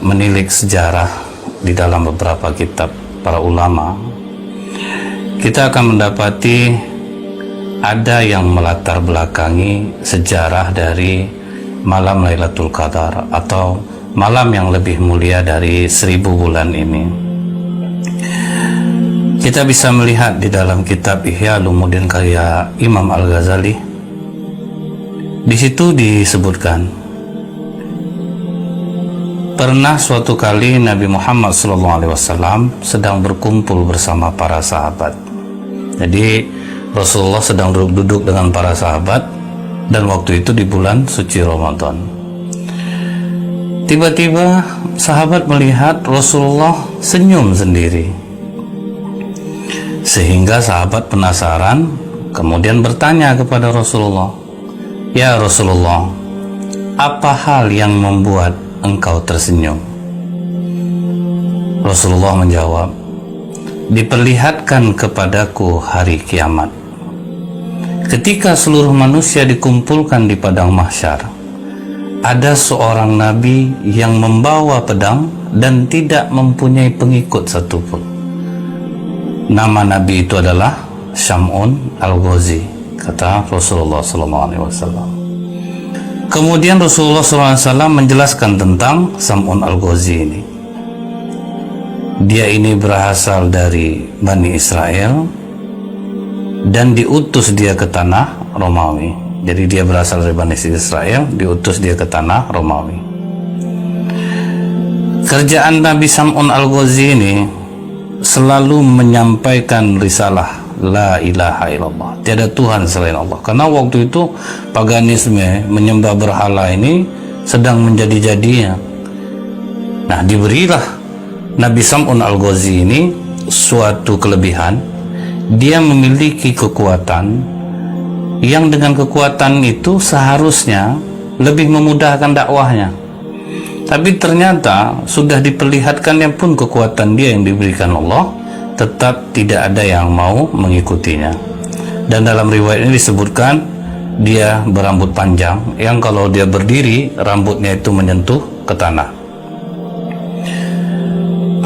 menilik sejarah di dalam beberapa kitab para ulama, kita akan mendapati ada yang melatar belakangi sejarah dari malam Lailatul Qadar atau malam yang lebih mulia dari 1000 bulan ini. Kita bisa melihat di dalam kitab Ihya Ulumuddin karya Imam Al-Ghazali. Di situ disebutkan, pernah suatu kali Nabi Muhammad SAW sedang berkumpul bersama para sahabat. Jadi Rasulullah sedang duduk dengan para sahabat, dan waktu itu di bulan suci Ramadan. Tiba-tiba sahabat melihat Rasulullah senyum sendiri, sehingga sahabat penasaran, kemudian bertanya kepada Rasulullah, "Ya Rasulullah, apa hal yang membuat engkau tersenyum?" Rasulullah menjawab, "Diperlihatkan kepadaku hari kiamat. Ketika seluruh manusia dikumpulkan di padang mahsyar, ada seorang nabi yang membawa pedang dan tidak mempunyai pengikut satupun. Nama nabi itu adalah Syam'un Al-Ghazi," kata Rasulullah SAW. Kemudian Rasulullah SAW menjelaskan tentang Syam'un Al-Ghazi ini. Dia ini berasal dari Bani Israel dan diutus dia ke tanah Romawi. Jadi dia berasal dari Bani Israel, diutus dia ke tanah Romawi. Kerjaan Nabi Syam'un Al-Ghazi ini selalu menyampaikan risalah La ilaha illallah, tiada Tuhan selain Allah. Karena waktu itu paganisme, menyembah berhala ini sedang menjadi-jadinya. Nah, diberilah Nabi Syam'un Al-Ghazi ini suatu kelebihan. Dia memiliki kekuatan yang dengan kekuatan itu seharusnya lebih memudahkan dakwahnya. Tapi ternyata sudah diperlihatkannya pun kekuatan dia yang diberikan Allah, tetap tidak ada yang mau mengikutinya. Dan dalam riwayat ini disebutkan dia berambut panjang yang kalau dia berdiri rambutnya itu menyentuh ke tanah.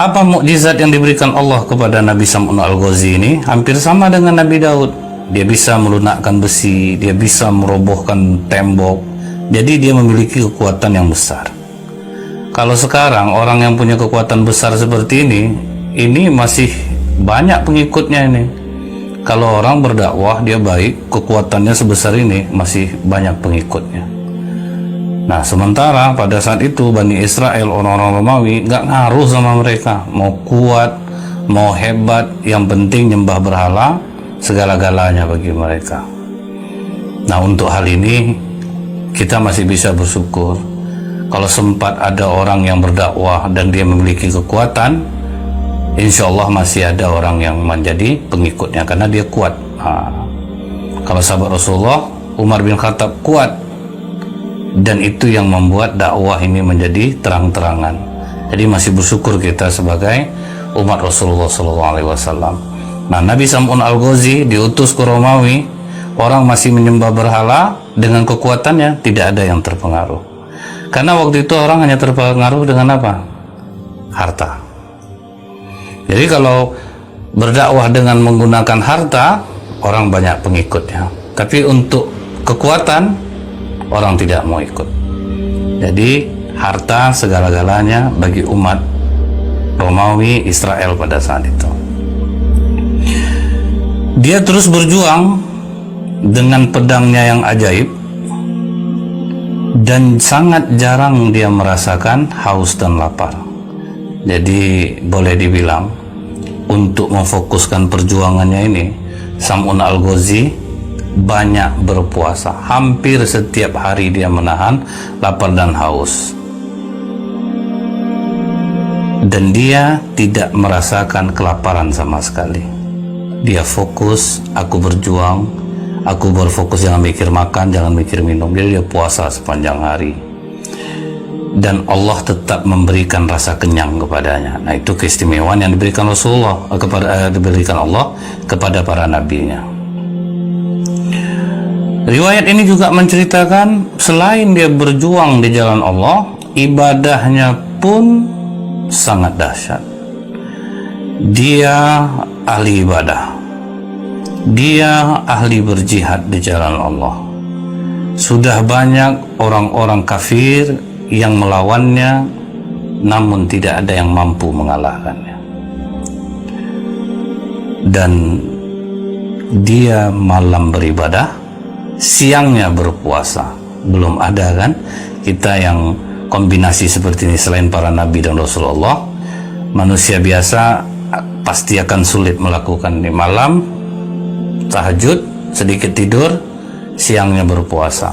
Apa mukjizat yang diberikan Allah kepada Nabi Syam'un Al-Ghazi ini? Hampir sama dengan Nabi Daud. Dia bisa melunakkan besi, dia bisa merobohkan tembok. Jadi dia memiliki kekuatan yang besar. Kalau sekarang orang yang punya kekuatan besar seperti ini masih banyak pengikutnya ini. Kalau orang berdakwah dia baik, kekuatannya sebesar ini masih banyak pengikutnya. Nah, sementara pada saat itu Bani Israel, orang-orang Romawi, nggak ngaruh sama mereka. Mau kuat, mau hebat, yang penting nyembah berhala, segala-galanya bagi mereka. Nah, untuk hal ini kita masih bisa bersyukur. Kalau sempat ada orang yang berdakwah dan dia memiliki kekuatan, insya Allah masih ada orang yang menjadi pengikutnya karena dia kuat. Nah, kalau sahabat Rasulullah, Umar bin Khattab kuat, dan itu yang membuat dakwah ini menjadi terang-terangan. Jadi masih bersyukur kita sebagai umat Rasulullah SAW. Nah, Nabi Syam'un Al-Ghazi diutus ke Romawi, orang masih menyembah berhala, dengan kekuatannya tidak ada yang terpengaruh. Karena waktu itu orang hanya terpengaruh dengan apa? Harta. Jadi kalau berdakwah dengan menggunakan harta, orang banyak pengikutnya. Tapi untuk kekuatan, orang tidak mau ikut. Jadi harta segala-galanya bagi umat Romawi Israel pada saat itu. Dia terus berjuang dengan pedangnya yang ajaib, dan sangat jarang dia merasakan haus dan lapar. Jadi boleh dibilang untuk memfokuskan perjuangannya ini, Syam'un Al-Ghazi banyak berpuasa. Hampir setiap hari dia menahan lapar dan haus. Dan dia tidak merasakan kelaparan sama sekali. Dia fokus, aku berjuang, aku berfokus, jangan mikir makan, jangan mikir minum. Jadi dia puasa sepanjang hari. Dan Allah tetap memberikan rasa kenyang kepadanya. Nah, itu keistimewaan yang diberikan Rasulullah diberikan Allah kepada para nabinya. Riwayat ini juga menceritakan selain dia berjuang di jalan Allah, ibadahnya pun sangat dahsyat. Dia ahli ibadah, dia ahli berjihad di jalan Allah. Sudah banyak orang-orang kafir yang melawannya, namun tidak ada yang mampu mengalahkannya. Dan dia malam beribadah, siangnya berpuasa. Belum ada kan kita yang kombinasi seperti ini selain para nabi dan Rasulullah. Manusia biasa pasti akan sulit melakukan ini. Malam tahajud, sedikit tidur, siangnya berpuasa.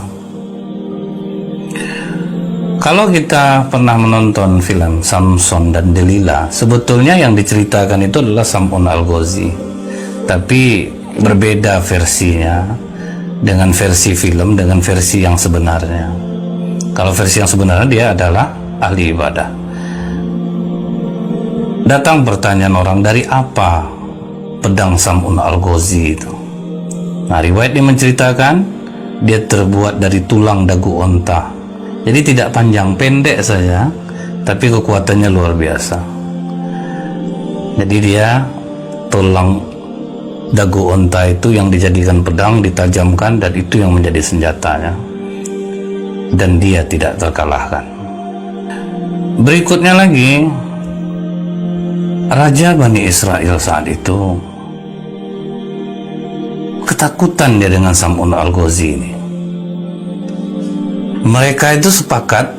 Kalau kita pernah menonton film Samson dan Delila, sebetulnya yang diceritakan itu adalah Sam'un Al-Ghazi, tapi berbeda versinya dengan versi film, dengan versi yang sebenarnya. Kalau versi yang sebenarnya dia adalah ahli ibadah. Datang pertanyaan orang, dari apa pedang Sam'un Al-Ghazi itu? Nah, riwayat ini menceritakan dia terbuat dari tulang dagu onta. Jadi tidak panjang, pendek saja, tapi kekuatannya luar biasa. Jadi dia tulang dagu onta itu yang dijadikan pedang, ditajamkan, dan itu yang menjadi senjatanya. Dan dia tidak terkalahkan. Berikutnya lagi, Raja Bani Israel saat itu ketakutan dia dengan Sam'un Al-Ghazi ini. Mereka itu sepakat,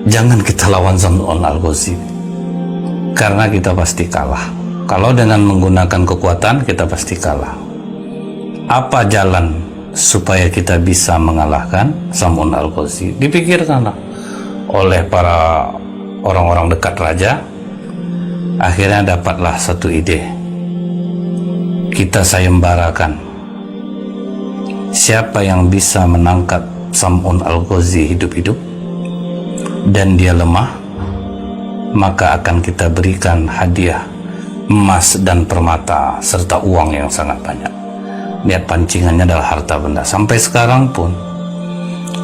jangan kita lawan Sam'un Al-Ghazi, karena kita pasti kalah. Kalau dengan menggunakan kekuatan, kita pasti kalah. Apa jalan supaya kita bisa mengalahkan Sam'un Al-Ghazi? Dipikirkanlah oleh para orang-orang dekat raja. Akhirnya dapatlah satu ide. Kita sayembarakan. Siapa yang bisa menangkap Sam'un Al-Ghazi hidup-hidup dan dia lemah, maka akan kita berikan hadiah emas dan permata serta uang yang sangat banyak. Lihat, pancingannya adalah harta benda. Sampai sekarang pun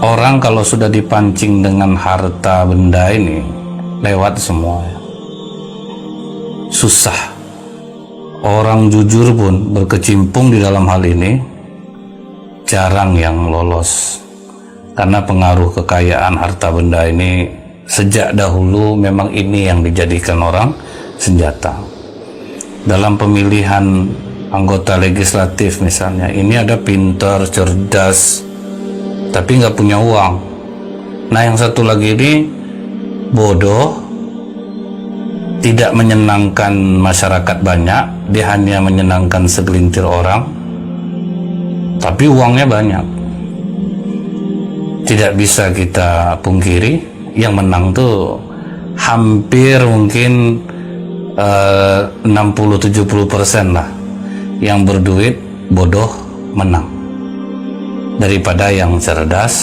orang kalau sudah dipancing dengan harta benda ini, lewat semua. Susah. Orang jujur pun berkecimpung di dalam hal ini, jarang yang lolos. Karena pengaruh kekayaan harta benda ini sejak dahulu memang ini yang dijadikan orang senjata. Dalam pemilihan anggota legislatif misalnya, ini ada pintar, cerdas, tapi nggak punya uang. Nah, yang satu lagi ini bodoh, tidak menyenangkan masyarakat banyak, dia hanya menyenangkan segelintir orang, tapi uangnya banyak. Tidak bisa kita pungkiri, yang menang tuh hampir mungkin 60-70% lah. Yang berduit bodoh menang daripada yang cerdas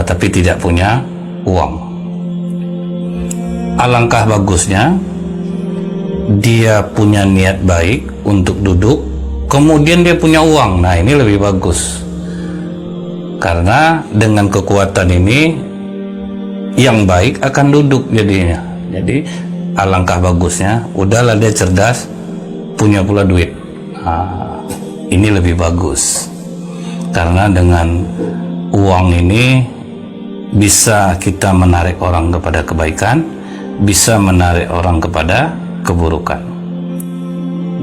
tapi tidak punya uang. Alangkah bagusnya dia punya niat baik untuk duduk, kemudian dia punya uang. Nah, ini lebih bagus. Karena dengan kekuatan ini yang baik akan duduk jadinya. Jadi alangkah bagusnya, udahlah dia cerdas, punya pula duit. Nah, ini lebih bagus. Karena dengan uang ini bisa kita menarik orang kepada kebaikan, bisa menarik orang kepada keburukan.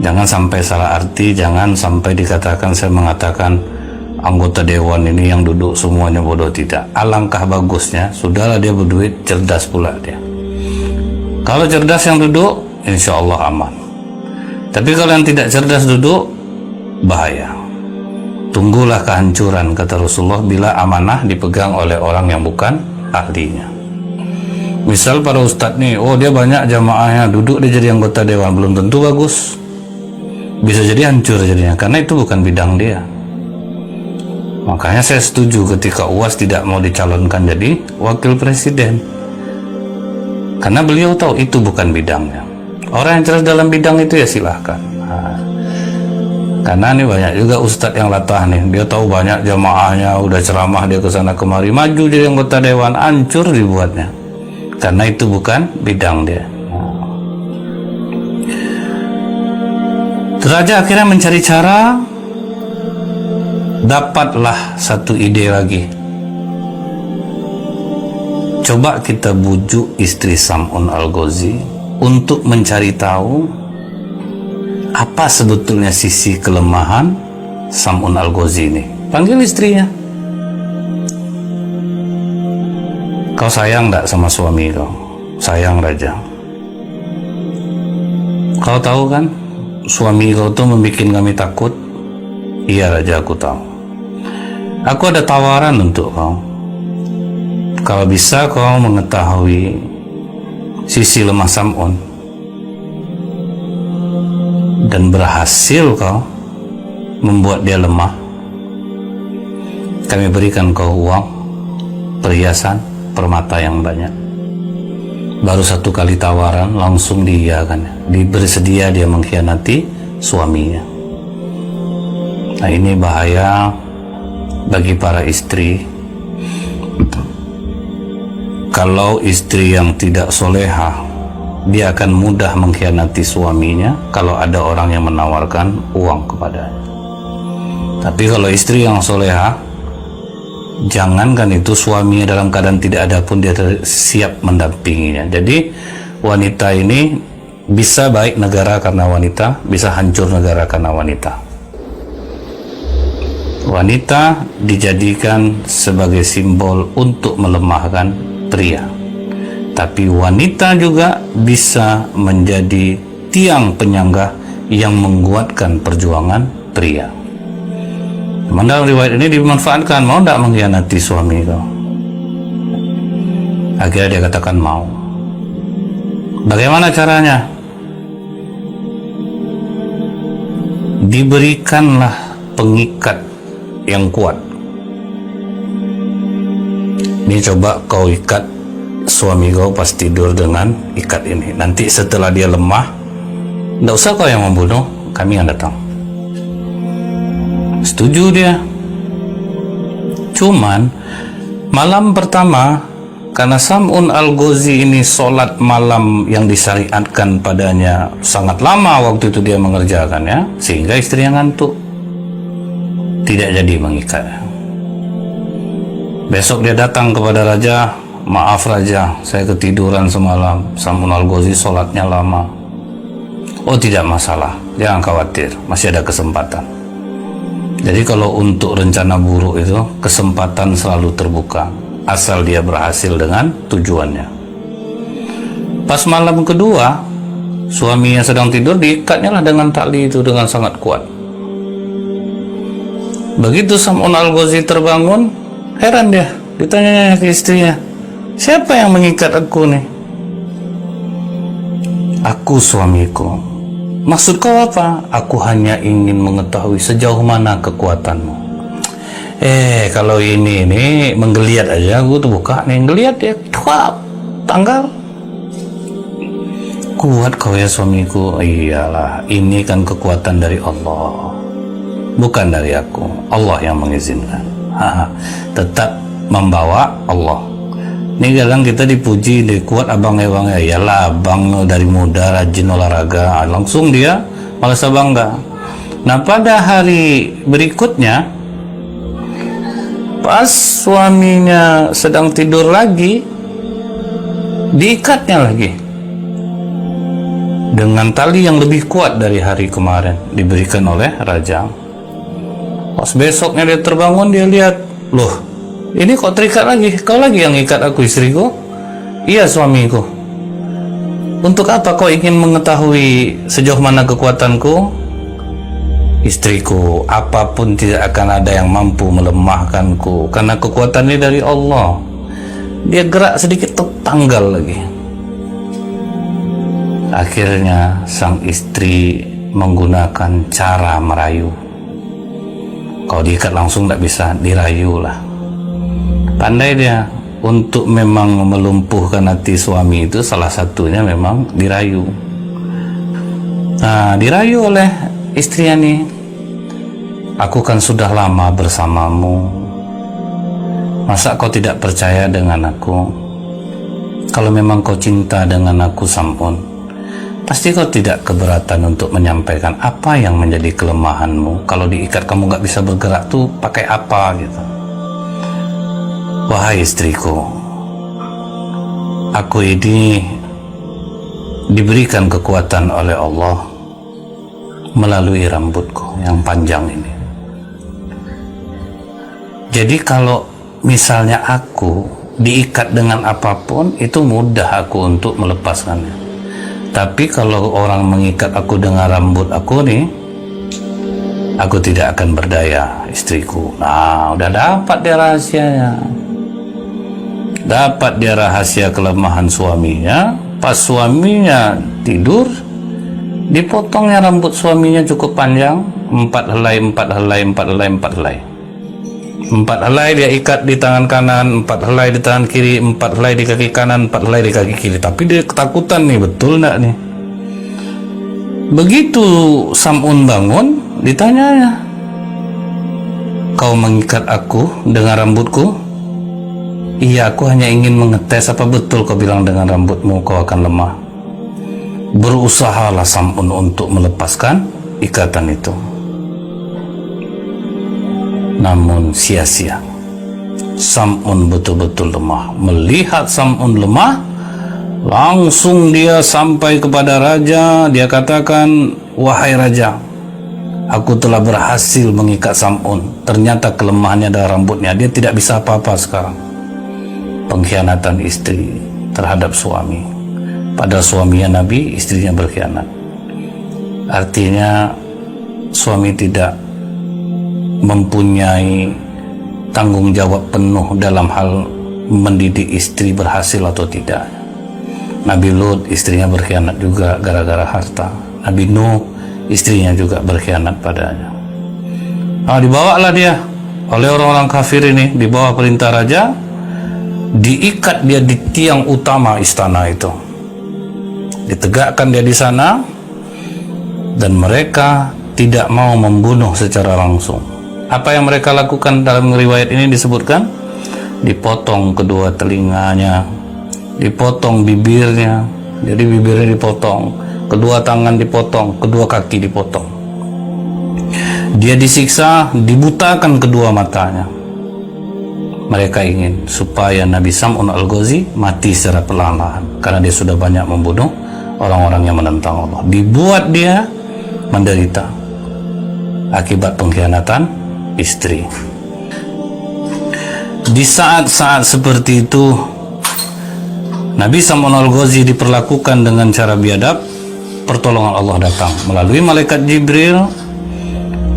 Jangan sampai salah arti, jangan sampai dikatakan saya mengatakan anggota dewan ini yang duduk semuanya bodoh. Tidak. Alangkah bagusnya, sudahlah dia berduit, cerdas pula dia. Kalau cerdas yang duduk, insya Allah aman. Tapi kalau yang tidak cerdas duduk, bahaya. Tunggulah kehancuran, kata Rasulullah, bila amanah dipegang oleh orang yang bukan ahlinya. Misal para ustadz nih, oh dia banyak jamaahnya, duduk dia jadi anggota dewan, belum tentu bagus. Bisa jadi hancur jadinya, karena itu bukan bidang dia. Makanya saya setuju ketika UAS tidak mau dicalonkan jadi wakil presiden, karena beliau tahu itu bukan bidangnya. Orang yang cerdas dalam bidang itu ya silahkan. Nah, karena ini banyak juga ustadz yang latah nih, dia tahu banyak jamaahnya, udah ceramah dia kesana kemari, maju jadi anggota dewan, hancur dibuatnya. karena itu bukan bidang dia. Raja akhirnya mencari cara, dapatlah satu ide lagi. Coba kita bujuk istri Sam'un Al-Ghazi untuk mencari tahu apa sebetulnya sisi kelemahan Sam'un Al-Ghazi ini. Panggil istrinya. Kau sayang tak sama suami kau? Sayang, Raja. Kau tahu kan, suami kau tuh membuat kami takut. Iya, Raja, aku tahu. Aku ada tawaran untuk kau. Kalau bisa kau mengetahui sisi lemah Sam'un dan berhasil kau membuat dia lemah, kami berikan kau uang, perhiasan, permata yang banyak. Baru satu kali tawaran langsung diiyakan. Bersedia dia mengkhianati suaminya. Nah, ini bahaya bagi para istri. Kalau istri yang tidak soleha, dia akan mudah mengkhianati suaminya kalau ada orang yang menawarkan uang kepadanya. Tapi kalau istri yang soleha, jangankan itu suaminya dalam keadaan tidak ada pun dia siap mendampinginya. Jadi wanita ini bisa baik negara karena wanita, bisa hancur negara karena wanita. Wanita dijadikan sebagai simbol untuk melemahkan pria, tapi wanita juga bisa menjadi tiang penyangga yang menguatkan perjuangan pria. Dalam riwayat ini dimanfaatkan, mau tidak mengkhianati suami kau? Akhirnya dia katakan mau. Bagaimana caranya? Diberikanlah pengikat yang kuat. Ini coba kau ikat suami kau pas tidur dengan ikat ini. Nanti setelah dia lemah, tidak usah kau yang membunuh, kami yang datang. Setuju dia. Cuman malam pertama, karena Sam'un Al-Ghazi ini sholat malam yang disyariatkan padanya sangat lama waktu itu dia mengerjakannya, sehingga istri yang ngantuk, tidak jadi mengikat. Besok dia datang kepada raja, maaf raja, saya ketiduran semalam, Sam'un Al-Ghazi sholatnya lama. Oh, tidak masalah, jangan khawatir, masih ada kesempatan. Jadi kalau untuk rencana buruk itu, kesempatan selalu terbuka, asal dia berhasil dengan tujuannya. Pas malam kedua, suaminya sedang tidur, diikatnya lah dengan tali itu dengan sangat kuat. Begitu Sam'un Al-Ghazi terbangun, heran dia, ditanya ke istrinya, siapa yang mengikat aku nih? Aku, suamiku. Maksud kau apa? Aku hanya ingin mengetahui sejauh mana kekuatanmu. Kalau ini menggeliat aja, aku tuh buka nih, geliat ya, tanggal. Kuat kau ya suamiku. Iyalah, ini kan kekuatan dari Allah, bukan dari aku. Allah yang mengizinkan. Tetap membawa Allah. Ini kadang kita dipuji, kuat abang ya bang ya. Iyalah, abang dari muda rajin olahraga, langsung dia malas bangga. Nah, pada hari berikutnya, pas suaminya sedang tidur lagi, diikatnya lagi dengan tali yang lebih kuat dari hari kemarin, diberikan oleh raja. Pas besoknya dia terbangun, dia lihat, loh, ini kok terikat lagi? Kau lagi yang ikat aku, istriku? Iya, suamiku. Untuk apa kau ingin mengetahui sejauh mana kekuatanku? Istriku, apapun tidak akan ada yang mampu melemahkanku, karena kekuatan ini dari Allah. Dia gerak sedikit, tertanggal lagi. Akhirnya sang istri menggunakan cara merayu. Kau diikat langsung tidak bisa, dirayu lah. Pandai dia untuk memang melumpuhkan hati suami itu, salah satunya memang dirayu. Nah, dirayu oleh istrinya nih, aku kan sudah lama bersamamu, masa kau tidak percaya dengan aku? Kalau memang kau cinta dengan aku Sam'un, pasti kau tidak keberatan untuk menyampaikan apa yang menjadi kelemahanmu. Kalau diikat kamu gak bisa bergerak tuh pakai apa gitu. Wahai istriku, aku ini diberikan kekuatan oleh Allah melalui rambutku yang panjang ini. Jadi kalau misalnya aku diikat dengan apapun, itu mudah aku untuk melepaskannya. Tapi kalau orang mengikat aku dengan rambut aku nih, aku tidak akan berdaya, istriku. Nah, udah dapat dia rahasianya. Dapat dia rahasia kelemahan suaminya. Pas suaminya tidur, dipotongnya rambut suaminya cukup panjang, 4 helai, 4 helai, 4 helai, 4 helai. 4 helai dia ikat di tangan kanan, 4 helai di tangan kiri, 4 helai di kaki kanan, 4 helai di kaki kiri. Tapi dia ketakutan nih, betul enggak nih? Begitu Sam'un bangun, ditanyanya, kau mengikat aku dengan rambutku? Iya, aku hanya ingin mengetes apa betul kau bilang dengan rambutmu kau akan lemah. Berusahalah Sam'un untuk melepaskan ikatan itu. Namun sia-sia. Sam'un betul-betul lemah. Melihat Sam'un lemah, langsung dia sampai kepada raja. Dia katakan, wahai raja, aku telah berhasil mengikat Sam'un. Ternyata kelemahannya adalah rambutnya. Dia tidak bisa apa-apa sekarang. Pengkhianatan istri terhadap suami. Pada suaminya Nabi, istrinya berkhianat. Artinya suami tidak mempunyai tanggung jawab penuh dalam hal mendidik istri berhasil atau tidak. Nabi Lut istrinya berkhianat juga gara-gara harta. Nabi Nuh istrinya juga berkhianat padanya. Dibawalah dia oleh orang-orang kafir ini, di bawah perintah raja, diikat dia di tiang utama istana itu, ditegakkan dia di sana, dan mereka tidak mau membunuh secara langsung. Apa yang mereka lakukan dalam riwayat ini disebutkan, dipotong kedua telinganya, dipotong bibirnya, jadi bibirnya dipotong, kedua tangan dipotong, kedua kaki dipotong. Dia disiksa, dibutakan kedua matanya. Mereka ingin supaya Nabi Sam'un Al-Ghazi mati secara perlahan-lahan, karena dia sudah banyak membunuh orang-orang yang menentang Allah. Dibuat dia menderita akibat pengkhianatan istri. Di saat-saat seperti itu, Nabi Sam'un Al-Ghazi diperlakukan dengan cara biadab. Pertolongan Allah datang melalui malaikat Jibril,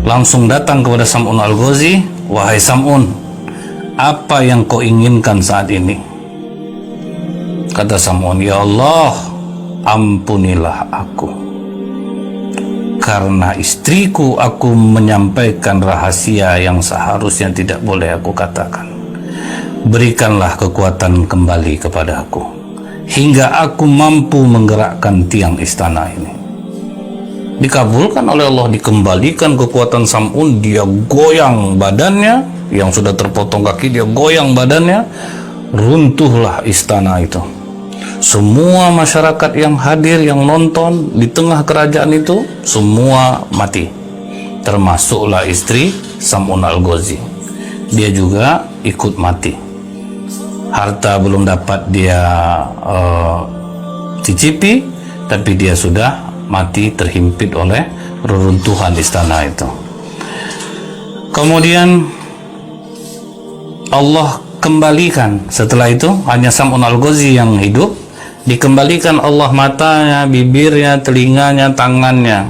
langsung datang kepada Sam'un Al-Ghazi. Wahai Sam'un, apa yang kau inginkan saat ini? Kata Sam'un, ya Allah, ampunilah aku. Karena istriku aku menyampaikan rahasia yang seharusnya tidak boleh aku katakan. Berikanlah kekuatan kembali kepada aku, hingga aku mampu menggerakkan tiang istana ini. Dikabulkan oleh Allah, dikembalikan kekuatan Sam'un. Dia goyang badannya, yang sudah terpotong kaki, dia goyang badannya. Runtuhlah istana itu. Semua masyarakat yang hadir, yang nonton di tengah kerajaan itu, semua mati, termasuklah istri Sam'un Al-Ghazi. Dia juga ikut mati. Harta belum dapat dia cicipi, tapi dia sudah mati terhimpit oleh reruntuhan istana itu. Kemudian Allah kembalikan, setelah itu hanya Sam'un Al-Ghazi yang hidup. Dikembalikan Allah matanya, bibirnya, telinganya, tangannya,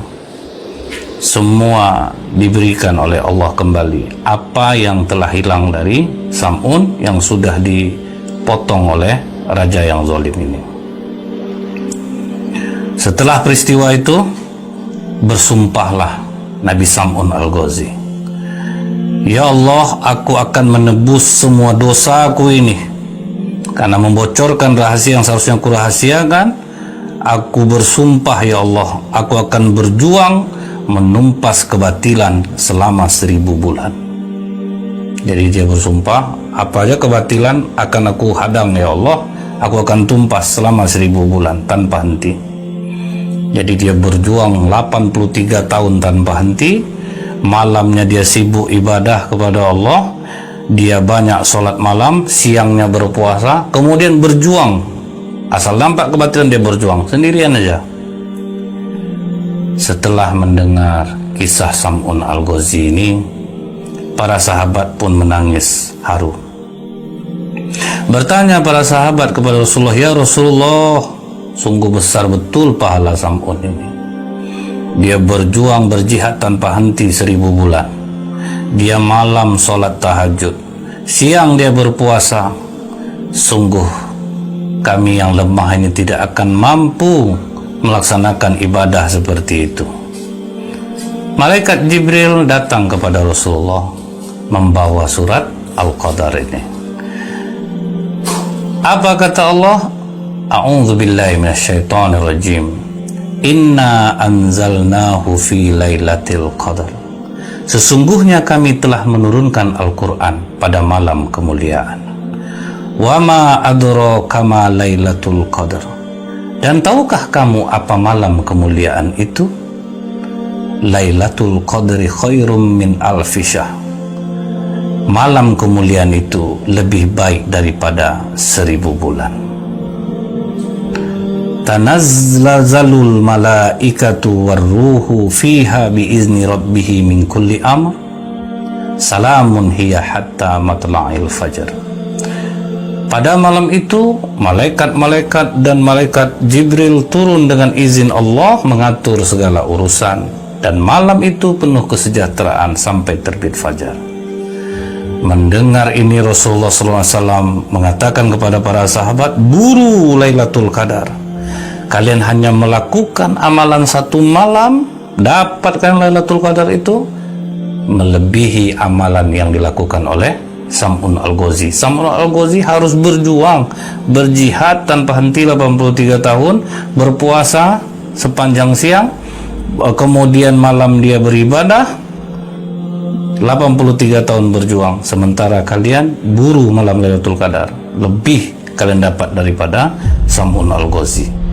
semua diberikan oleh Allah kembali. Apa yang telah hilang dari Sam'un yang sudah dipotong oleh raja yang zalim ini. Setelah peristiwa itu, bersumpahlah Nabi Sam'un Al-Ghazi, ya Allah, aku akan menebus semua dosaku ini. Karena membocorkan rahasia yang seharusnya aku rahasiakan, aku bersumpah ya Allah, aku akan berjuang menumpas kebatilan selama 1000 bulan. Jadi dia bersumpah, apa aja kebatilan akan aku hadang ya Allah, aku akan tumpas selama 1000 bulan tanpa henti. Jadi dia berjuang 83 tahun tanpa henti. Malamnya dia sibuk ibadah kepada Allah, dia banyak sholat malam, siangnya berpuasa, kemudian berjuang. Asal nampak kebatilan dia berjuang sendirian aja. Setelah mendengar kisah Sam'un Al-Ghazi ini, para sahabat pun menangis haru. Bertanya para sahabat kepada Rasulullah, ya Rasulullah, sungguh besar betul pahala Sam'un ini. Dia berjuang berjihad tanpa henti 1000 bulan. Dia malam sholat tahajud, siang dia berpuasa. Sungguh kami yang lemah ini tidak akan mampu melaksanakan ibadah seperti itu. Malaikat Jibril datang kepada Rasulullah membawa surat Al-Qadar ini. Apa kata Allah? A'udzubillahi minasyaitonirrajim. Inna anzalnahu fi lailatul qadar. Sesungguhnya kami telah menurunkan Al-Quran pada malam kemuliaan. Wa ma adraka ma lailatul qadar. Dan tahukah kamu apa malam kemuliaan itu? Lailatul qadri khairum min alfi syahr. Malam kemuliaan itu lebih baik daripada 1000 bulan. Tanazzalul malaikatu warruhu fiha biizni rabbihi min kulli amr. Salamun hiya hatta matla'il fajr. Pada malam itu, malaikat-malaikat dan malaikat Jibril turun dengan izin Allah mengatur segala urusan, dan malam itu penuh kesejahteraan sampai terbit fajar. Mendengar ini Rasulullah SAW mengatakan kepada para sahabat, buru Lailatul Qadar. Kalian hanya melakukan amalan 1 malam, dapatkan Lailatul Qadar itu melebihi amalan yang dilakukan oleh Sam'un Al-Ghazi. Sam'un Al-Ghazi harus berjuang, berjihad tanpa henti 83 tahun, berpuasa sepanjang siang, kemudian malam dia beribadah, 83 tahun berjuang. Sementara kalian buru malam Lailatul Qadar, lebih kalian dapat daripada Sam'un Al-Ghazi.